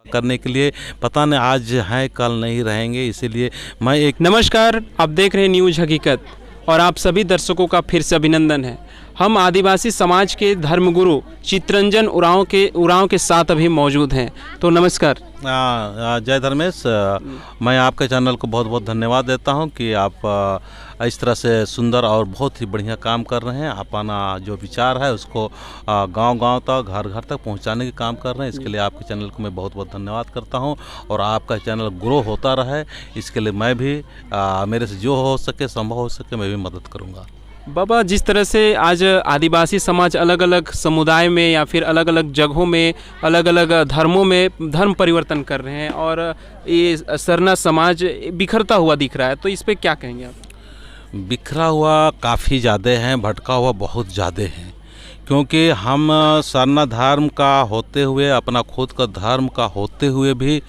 करने के लिए, पता नहीं आज हैं कल नहीं रहेंगे। इसीलिए मैं एक नमस्कार, आप देख रहे हैं न्यूज़ हकीकत और आप सभी दर्शकों का फिर से अभिनंदन है। हम आदिवासी समाज के धर्मगुरु चित्तरंजन उरांव के साथ अभी मौजूद हैं। तो नमस्कार। जय धर्मेश, मैं आपके चैनल को बहुत बहुत धन्यवाद देता हूं कि आप इस तरह से सुंदर और बहुत ही बढ़िया काम कर रहे हैं। अपना जो विचार है उसको गांव-गांव तक, घर-घर तक पहुंचाने के काम कर रहे हैं। इसके लिए आपके चैनल को मैं बहुत बहुत धन्यवाद करता हूं और आपका चैनल ग्रो होता रहे, इसके लिए मैं भी मेरे से जो हो सके, संभव हो सके, मैं भी मदद करूँगा। बाबा, जिस तरह से आज आदिवासी समाज अलग अलग समुदाय में या फिर अलग अलग जगहों में अलग अलग धर्मों में धर्म परिवर्तन कर रहे हैं और ये सरना समाज बिखरता हुआ दिख रहा है, तो इस पे क्या कहेंगे आप? बिखरा हुआ काफ़ी ज़्यादा है, भटका हुआ बहुत ज़्यादा है, क्योंकि हम सरना धर्म का होते हुए, अपना खुद का धर्म का होते हुए भी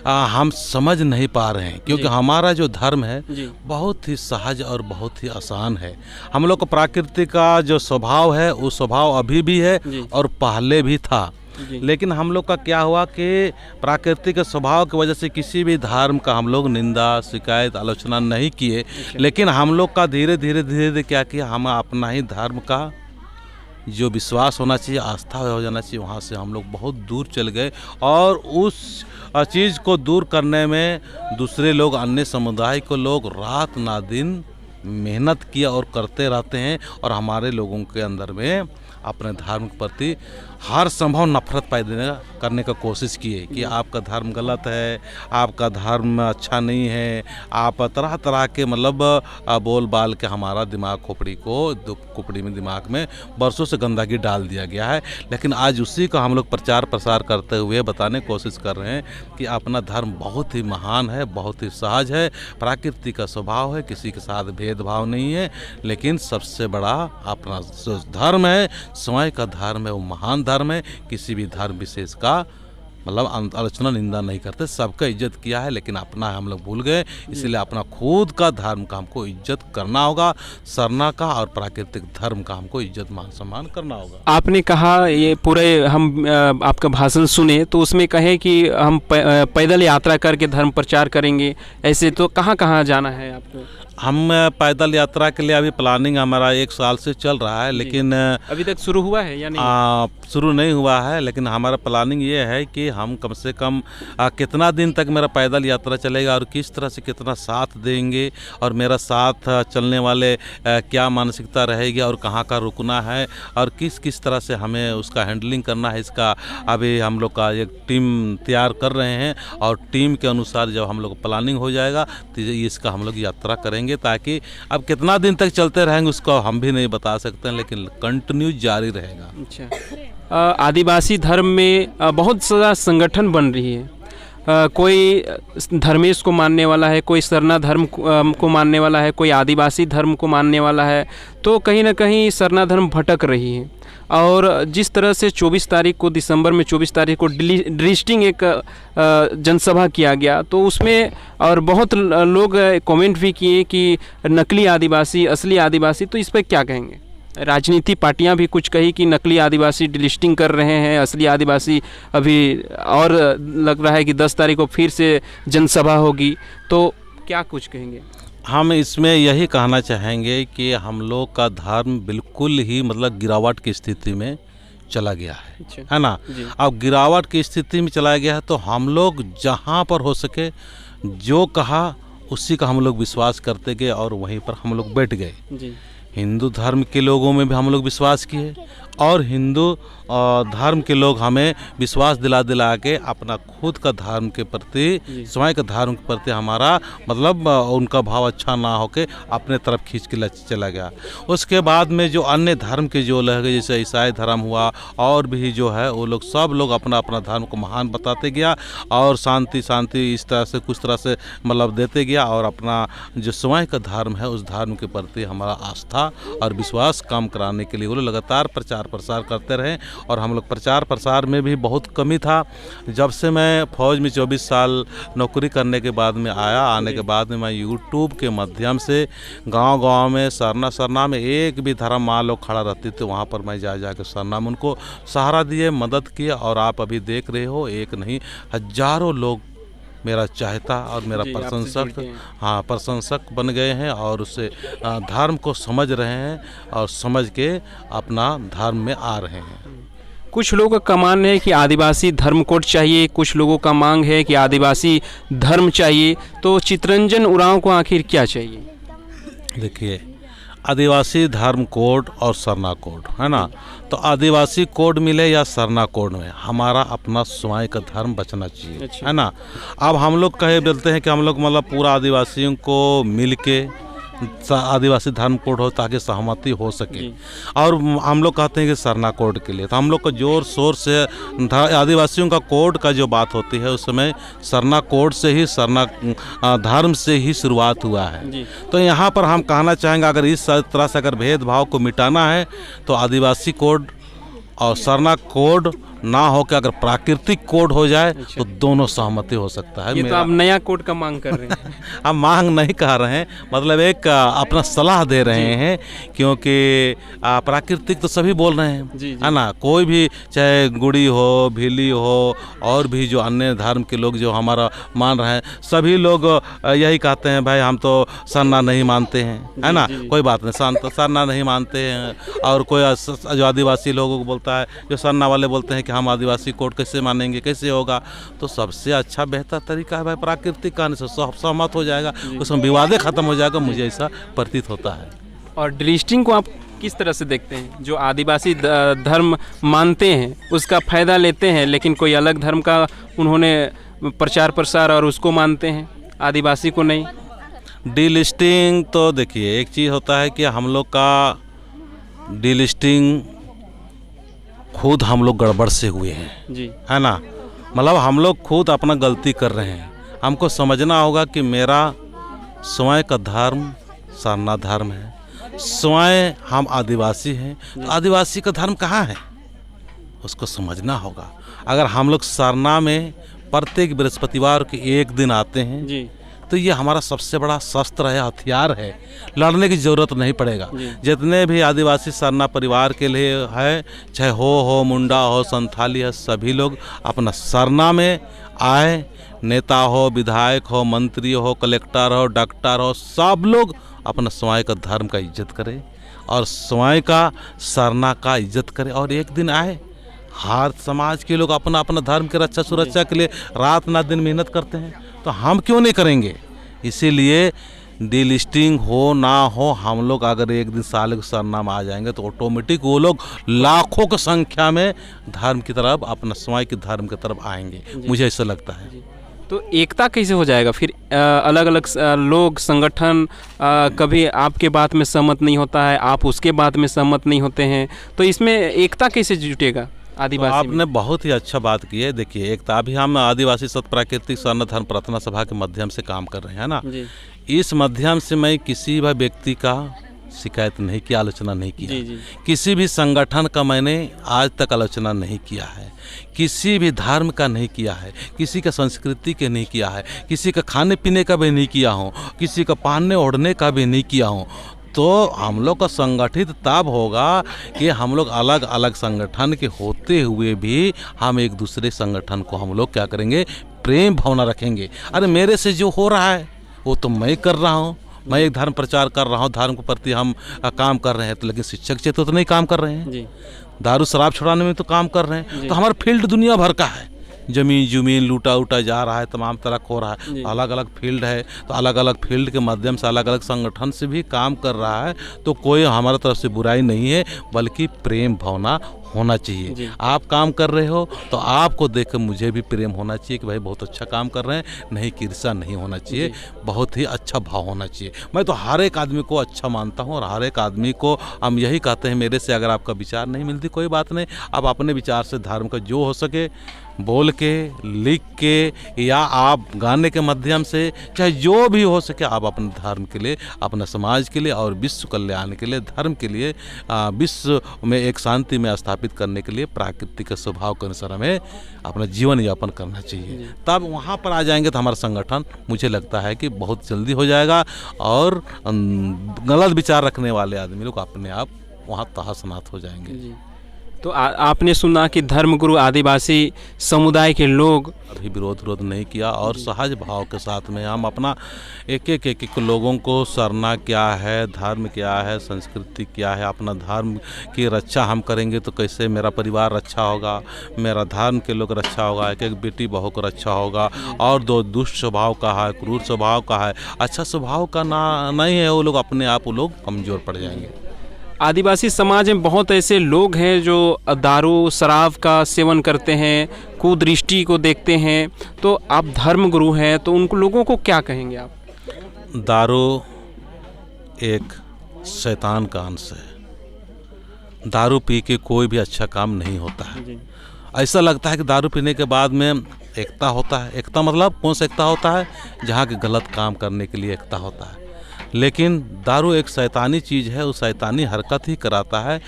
हम समझ नहीं पा रहे हैं, क्योंकि हमारा जो धर्म है बहुत ही सहज और बहुत ही आसान है। हम लोग को प्रकृति का जो स्वभाव है वो स्वभाव अभी भी है और पहले भी था। लेकिन हम लोग का क्या हुआ कि प्राकृतिक स्वभाव की वजह से किसी भी धर्म का हम लोग निंदा, शिकायत, आलोचना नहीं किए। लेकिन हम लोग का धीरे धीरे क्या किया, हम अपना ही धर्म का जो विश्वास होना चाहिए, आस्था हो जाना चाहिए, वहाँ से हम लोग बहुत दूर चल गए और उस चीज़ को दूर करने में दूसरे लोग, अन्य समुदाय को लोग रात ना दिन मेहनत किया और करते रहते हैं और हमारे लोगों के अंदर में अपने धर्म के प्रति हर संभव नफरत पैदा करने का कोशिश की है कि आपका धर्म गलत है, आपका धर्म अच्छा नहीं है। आप तरह तरह के मतलब बोल बाल के हमारा दिमाग खोपड़ी में दिमाग में बरसों से गंदगी डाल दिया गया है। लेकिन आज उसी का हम लोग प्रचार प्रसार करते हुए बताने की कोशिश कर रहे हैं कि अपना धर्म बहुत ही महान है, बहुत ही सहज है, प्रकृति का स्वभाव है, किसी के साथ भेदभाव नहीं है। लेकिन सबसे बड़ा अपना जो धर्म है, स्वयं का धर्म है, वो महान धर्म है। किसी भी धर्म विशेष का मतलब आलोचना, निंदा नहीं करते, सबका इज्जत किया है, लेकिन अपना हम लोग भूल गए। इसलिए अपना खुद का धर्म का हमको इज्जत करना होगा, सरना का और प्राकृतिक धर्म का हमको इज्जत मान सम्मान करना होगा। आपने कहा, ये पूरे हम आपका भाषण सुने तो उसमें कहे कि हम पैदल यात्रा करके धर्म प्रचार करेंगे। ऐसे तो कहाँ कहाँ जाना है आपको? हम पैदल यात्रा के लिए अभी प्लानिंग हमारा 1 साल से चल रहा है, लेकिन अभी तक शुरू हुआ है या नहीं? शुरू नहीं हुआ है, लेकिन हमारा प्लानिंग ये है कि हम कम से कम कितना दिन तक मेरा पैदल यात्रा चलेगा और किस तरह से कितना साथ देंगे और मेरा साथ चलने वाले क्या मानसिकता रहेगी और कहाँ का रुकना है और किस किस तरह से हमें उसका हैंडलिंग करना है, इसका अभी हम लोग का एक टीम तैयार कर रहे हैं और टीम के अनुसार जब हम लोग प्लानिंग हो जाएगा तो इसका हम लोग यात्रा करेंगे। ताकि अब कितना दिन तक चलते रहेंगे उसको हम भी नहीं बता सकते हैं, लेकिन कंटिन्यू जारी रहेगा। अच्छा, आदिवासी धर्म में बहुत सारा संगठन बन रही है। कोई धर्मेश को मानने वाला है, कोई सरना धर्म को मानने वाला है, कोई आदिवासी धर्म को मानने वाला है। तो कहीं ना कहीं सरना धर्म भटक रही है और जिस तरह से 24 तारीख को, दिसंबर में 24 तारीख को ड्रिस्टिंग एक जनसभा किया गया, तो उसमें और बहुत लोग कमेंट भी किए कि नकली आदिवासी, असली आदिवासी। तो इस पर क्या कहेंगे? राजनीति पार्टियां भी कुछ कही कि नकली आदिवासी डिलिस्टिंग कर रहे हैं, असली आदिवासी अभी, और लग रहा है कि 10 तारीख को फिर से जनसभा होगी। तो क्या कुछ कहेंगे? हम इसमें यही कहना चाहेंगे कि हम लोग का धर्म बिल्कुल ही मतलब गिरावट की स्थिति में चला गया है ना। अब गिरावट की स्थिति में चला गया है तो हम लोग जहाँ पर हो सके जो कहा उसी का हम लोग विश्वास करते गए और वहीं पर हम लोग बैठ गए। हिंदू धर्म के लोगों में भी हम लोग विश्वास किए और हिंदू धर्म के लोग हमें विश्वास दिला के अपना खुद का धर्म के प्रति, स्वयं का धर्म के प्रति हमारा मतलब उनका भाव अच्छा ना होके अपने तरफ खींच के चला गया। उसके बाद में जो अन्य धर्म के जो लोग जैसे ईसाई धर्म हुआ और भी जो है वो लोग सब लोग अपना अपना धर्म को महान बताते गया और शांति इस तरह से कुछ तरह से मतलब देते गया और अपना जो स्वयं का धर्म है उस धर्म के प्रति हमारा आस्था और विश्वास कम कराने के लिए वो लोग लगातार प्रचार प्रचार प्रसार करते रहें। और हम लोग प्रचार प्रसार में भी बहुत कमी था। जब से मैं फौज में 24 साल नौकरी करने के बाद में आने के बाद में मैं यूट्यूब के माध्यम से गांव-गांव में सरना में एक भी धर्म माँ लोग खड़ा रहती थी, वहाँ पर मैं जा के सरना में उनको सहारा दिए, मदद किए। और आप अभी देख रहे हो, एक नहीं हजारों लोग मेरा चाहता और मेरा प्रशंसक बन गए हैं और उससे धर्म को समझ रहे हैं और समझ के अपना धर्म में आ रहे हैं। कुछ लोगों का मानना है कि आदिवासी धर्म कोड चाहिए, कुछ लोगों का मांग है कि आदिवासी धर्म चाहिए, तो चितरंजन उरांव को आखिर क्या चाहिए? देखिए, आदिवासी धर्म कोड और सरना कोड है ना, तो आदिवासी कोड मिले या सरना कोड में हमारा अपना स्वयं का धर्म बचना चाहिए। अच्छा। है ना। अब हम लोग बोलते हैं कि हम लोग मतलब पूरा आदिवासियों को मिल के आदिवासी धर्म कोड हो ताकि सहमति हो सके, और हम लोग कहते हैं कि सरना कोड के लिए, तो हम लोग को जोर शोर से आदिवासियों का कोड का जो बात होती है उस समय सरना कोड से ही, सरना धर्म से ही शुरुआत हुआ है। तो यहाँ पर हम कहना चाहेंगे, अगर इस तरह से अगर भेदभाव को मिटाना है तो आदिवासी कोड और सरना कोड ना हो के अगर प्राकृतिक कोड हो जाए तो दोनों सहमति हो सकता है। ये तो आप नया कोड का मांग कर रहे हैं। हम मांग नहीं कर रहे हैं, मतलब एक अपना सलाह दे रहे हैं, क्योंकि प्राकृतिक तो सभी बोल रहे हैं, है ना। कोई भी, चाहे गुड़ी हो, भीली हो, और भी जो अन्य धर्म के लोग जो हमारा मान रहे हैं, सभी लोग यही कहते हैं, भाई हम तो सरना नहीं मानते हैं, है ना। कोई बात नहीं, सरना नहीं मानते हैं। और कोई जो आदिवासी लोगों को बोलता है, जो सरना वाले बोलते हैं कि हम आदिवासी कोड कैसे मानेंगे, कैसे होगा। तो सबसे अच्छा बेहतर तरीका है भाई प्राकृतिक कहने से सहमत हो जाएगा, उसमें विवादें खत्म हो जाएगा, मुझे ऐसा प्रतीत होता है। और ड्रिस्टिंग को आप किस तरह से देखते हैं? जो आदिवासी धर्म मानते हैं उसका फ़ायदा लेते हैं, लेकिन कोई अलग धर्म का उन्होंने प्रचार प्रसार और उसको मानते हैं, आदिवासी को नहीं। डीलिस्टिंग तो देखिए, एक चीज़ होता है कि हम लोग का डीलिस्टिंग खुद हम लोग गड़बड़ से हुए हैं जी, है ना। मतलब हम लोग खुद अपना गलती कर रहे हैं। हमको समझना होगा कि मेरा स्वयं का धर्म सरना धर्म है, स्वयं हम आदिवासी हैं, तो आदिवासी का धर्म कहाँ है उसको समझना होगा। अगर हम लोग सरना में प्रत्येक बृहस्पतिवार के एक दिन आते हैं जी, तो ये हमारा सबसे बड़ा शस्त्र है, हथियार है, लड़ने की ज़रूरत नहीं पड़ेगा। जितने भी आदिवासी सरना परिवार के लिए है, चाहे हो मुंडा हो, संथाली है, सभी लोग अपना सरना में आए। नेता हो, विधायक हो, मंत्री हो, कलेक्टर हो, डॉक्टर हो, सब लोग अपना स्वयं का धर्म का इज्जत करें और स्वयं का सरना का इज्जत करें। और एक दिन आए, हर समाज के लोग अपना अपना धर्म की रक्षा सुरक्षा के लिए रात ना दिन मेहनत करते हैं, तो हम क्यों नहीं करेंगे। इसीलिए डीलिस्टिंग हो ना हो, हम लोग अगर एक दिन साल के सरना में आ जाएंगे तो ऑटोमेटिक वो लोग लाखों की संख्या में धर्म की तरफ, अपना स्वयं के धर्म की तरफ आएंगे, मुझे ऐसा लगता है। तो एकता कैसे हो जाएगा फिर? अलग अलग लोग, संगठन कभी आपके बात में सहमत नहीं होता है, आप उसके बात में सहमत नहीं होते हैं, तो इसमें एकता कैसे जुटेगा आदिवासी? तो आपने बहुत ही अच्छा बात की है। देखिए, एकता भी हम आदिवासी सत प्राकृतिक सरना धर्म प्रार्थना सभा के माध्यम से काम कर रहे हैं ना। इस माध्यम से मैं किसी भी व्यक्ति का शिकायत नहीं की, आलोचना नहीं किया। किसी भी संगठन का मैंने आज तक आलोचना नहीं किया है, किसी भी धर्म का नहीं किया है, किसी का संस्कृति के नहीं किया है, किसी का खाने पीने का भी नहीं किया हूँ, किसी का पहनने ओढ़ने का भी नहीं किया हूँ। तो हम लोग का संगठित तब होगा कि हम लोग अलग अलग संगठन के होते हुए भी हम एक दूसरे संगठन को हम लोग क्या करेंगे, प्रेम भावना रखेंगे। अरे मेरे से जो हो रहा है वो तो मैं कर रहा हूँ, मैं एक धर्म प्रचार कर रहा हूँ, धर्म के प्रति हम काम कर रहे हैं, तो लेकिन शिक्षक क्षेत्र तो नहीं काम कर रहे हैं जी। दारू शराब छुड़ाने में तो काम कर रहे हैं। तो हमारा फील्ड दुनिया भर का है, जमीन लूटा उटा जा रहा है, तमाम तरह हो रहा है, अलग अलग फील्ड है, तो अलग अलग फील्ड के माध्यम से अलग अलग संगठन से भी काम कर रहा है। तो कोई हमारे तरफ से बुराई नहीं है, बल्कि प्रेम भावना होना चाहिए। आप काम कर रहे हो तो आपको देख कर मुझे भी प्रेम होना चाहिए कि भाई बहुत अच्छा काम कर रहे हैं, नहीं कि ईर्ष्या नहीं होना चाहिए, बहुत ही अच्छा भाव होना चाहिए। मैं तो हर एक आदमी को अच्छा मानता हूँ और हर एक आदमी को हम यही कहते हैं, मेरे से अगर आपका विचार नहीं मिलती कोई बात नहीं, आप अपने विचार से धर्म का जो हो सके बोल के, लिख के या आप गाने के माध्यम से, चाहे जो भी हो सके, आप अपने धर्म के लिए, अपने समाज के लिए और विश्व कल्याण के लिए, धर्म के लिए, विश्व में एक शांति में स्थापित करने के लिए प्राकृतिक स्वभाव के अनुसार हमें अपना जीवन यापन करना चाहिए। तब वहाँ पर आ जाएंगे तो हमारा संगठन मुझे लगता है कि बहुत जल्दी हो जाएगा और गलत विचार रखने वाले आदमी लोग अपने आप वहाँ तहस-नहस हो जाएंगे। तो आपने सुना कि धर्मगुरु आदिवासी समुदाय के लोग अभी विरोध नहीं किया और सहज भाव के साथ में हम अपना एक लोगों को सरना क्या है, धर्म क्या है, संस्कृति क्या है, अपना धर्म की रक्षा हम करेंगे तो कैसे मेरा परिवार रक्षा होगा, मेरा धर्म के लोग रक्षा होगा, एक बेटी बहू को रक्षा होगा। और दो दुष्ट स्वभाव का है, क्रूर स्वभाव का है, अच्छा स्वभाव का ना नहीं है, वो लोग अपने आप वो लोग कमज़ोर पड़ जाएंगे। आदिवासी समाज में बहुत ऐसे लोग हैं जो दारू शराब का सेवन करते हैं, कुदृष्टि को देखते हैं, तो आप धर्मगुरु हैं तो उन लोगों को क्या कहेंगे आप? दारू एक शैतान का अंश है। दारू पी के कोई भी अच्छा काम नहीं होता है। ऐसा लगता है कि दारू पीने के बाद में एकता होता है। एकता मतलब कौन सा एकता होता है? जहाँ के गलत काम करने के लिए एकता होता है। लेकिन दारू एक शैतानी चीज़ है, वो शैतानी हरकत ही कराता है।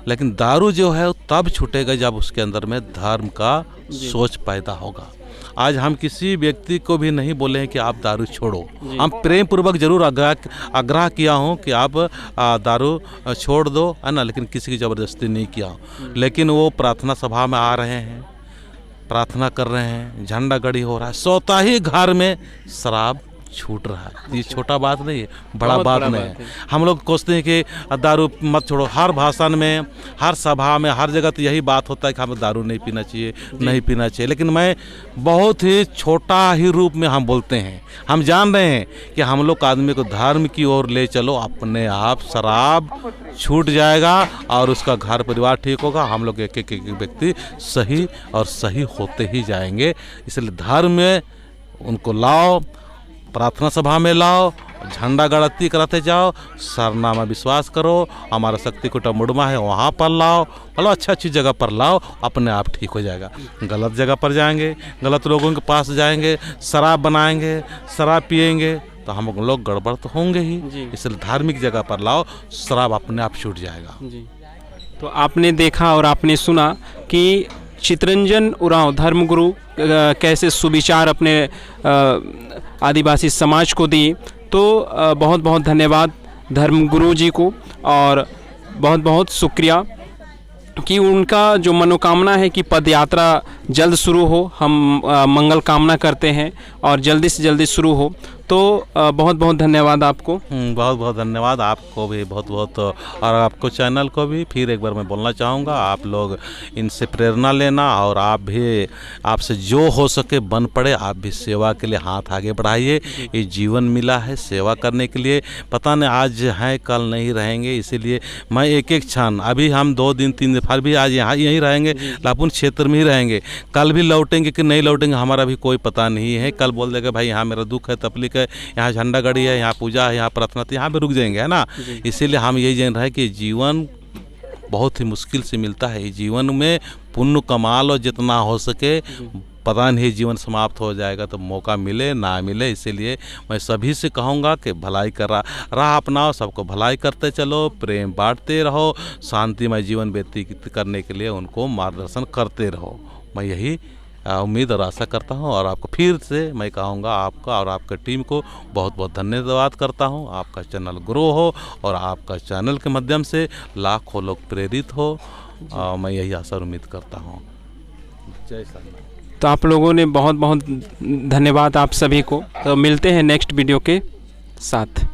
लेकिन दारू जो है तब छूटेगा जब उसके अंदर में धर्म का सोच पैदा होगा। आज हम किसी व्यक्ति को भी नहीं बोले हैं कि आप दारू छोड़ो। हम प्रेम पूर्वक जरूर आग्रह किया हूँ कि आप दारू छोड़ दो, है ना, लेकिन किसी की ज़बरदस्ती नहीं किया। लेकिन वो प्रार्थना सभा में आ रहे हैं, प्रार्थना कर रहे हैं, झंडा गड़ी हो रहा है, सोता ही घर में शराब छूट रहा है। ये छोटा बात नहीं है, बड़ा बात नहीं है। हम लोग सोचते हैं कि दारू मत छोड़ो। हर भाषण में, हर सभा में, हर जगह तो यही बात होता है कि हमें दारू नहीं पीना चाहिए, नहीं पीना चाहिए। लेकिन मैं बहुत ही छोटा ही रूप में हम बोलते हैं। हम जान रहे हैं कि हम लोग आदमी को धर्म की ओर ले चलो, अपने आप शराब छूट जाएगा और उसका घर परिवार ठीक होगा। हम लोग एक व्यक्ति सही और सही होते ही जाएंगे। इसलिए धर्म में उनको लाओ, प्रार्थना सभा में लाओ, झंडा गड़ती कराते जाओ, सरना में विश्वास करो, हमारा शक्ति कुटा मुड़मा है वहाँ पर लाओ, मतलब अच्छी जगह पर लाओ, अपने आप ठीक हो जाएगा। गलत जगह पर जाएंगे, गलत लोगों के पास जाएंगे, शराब बनाएंगे, शराब पिएंगे तो हम लोग गड़बड़ तो होंगे ही। इसलिए धार्मिक जगह पर लाओ, शराब अपने आप छूट जाएगा। तो आपने देखा और आपने सुना कि चितरंजन उरांव धर्मगुरु कैसे सुविचार अपने आदिवासी समाज को दी। तो बहुत बहुत धन्यवाद धर्मगुरु जी को और बहुत बहुत शुक्रिया कि उनका जो मनोकामना है कि पदयात्रा जल्द शुरू हो, हम मंगल कामना करते हैं और जल्दी से जल्दी शुरू हो। तो बहुत बहुत धन्यवाद आपको। बहुत बहुत धन्यवाद आपको भी, बहुत बहुत, और आपको चैनल को भी फिर एक बार मैं बोलना चाहूँगा, आप लोग इनसे प्रेरणा लेना और आप भी, आपसे जो हो सके बन पड़े, आप भी सेवा के लिए हाथ आगे बढ़ाइए। ये जीवन मिला है सेवा करने के लिए, पता नहीं आज हैं कल नहीं रहेंगे। इसीलिए मैं एक एक क्षण, अभी हम 2 दिन 3 दिन फिर भी आज यहाँ यहीं रहेंगे, लापुन क्षेत्र में ही रहेंगे, कल भी लौटेंगे कि नहीं लौटेंगे हमारा भी कोई पता नहीं है। कल बोल देगा भाई यहाँ मेरा दुख है, तकलीफ है, यहाँ झंडा गड़ी है, यहाँ पूजा है, यहाँ प्रार्थना, तो यहाँ पे रुक जाएंगे, है ना। इसीलिए हम यही जान रहे हैं कि जीवन बहुत ही मुश्किल से मिलता है। जीवन में पुण्य कमा लो जितना हो सके, पता नहीं जीवन समाप्त हो जाएगा, तो मौका मिले ना मिले। इसीलिए मैं सभी से कहूँगा कि भलाई का राह अपनाओ, सबको भलाई करते चलो, प्रेम बांटते रहो, शांतिमय जीवन व्यतीत करने के लिए उनको मार्गदर्शन करते रहो। मैं यही उम्मीद और आशा करता हूं और आपको फिर से मैं कहूँगा, आपका और आपके टीम को बहुत बहुत धन्यवाद करता हूं। आपका चैनल ग्रो हो और आपका चैनल के माध्यम से लाखों लोग प्रेरित हो, मैं यही आशा और उम्मीद करता हूं। जय श्री। तो आप लोगों ने बहुत बहुत धन्यवाद आप सभी को। तो मिलते हैं नेक्स्ट वीडियो के साथ।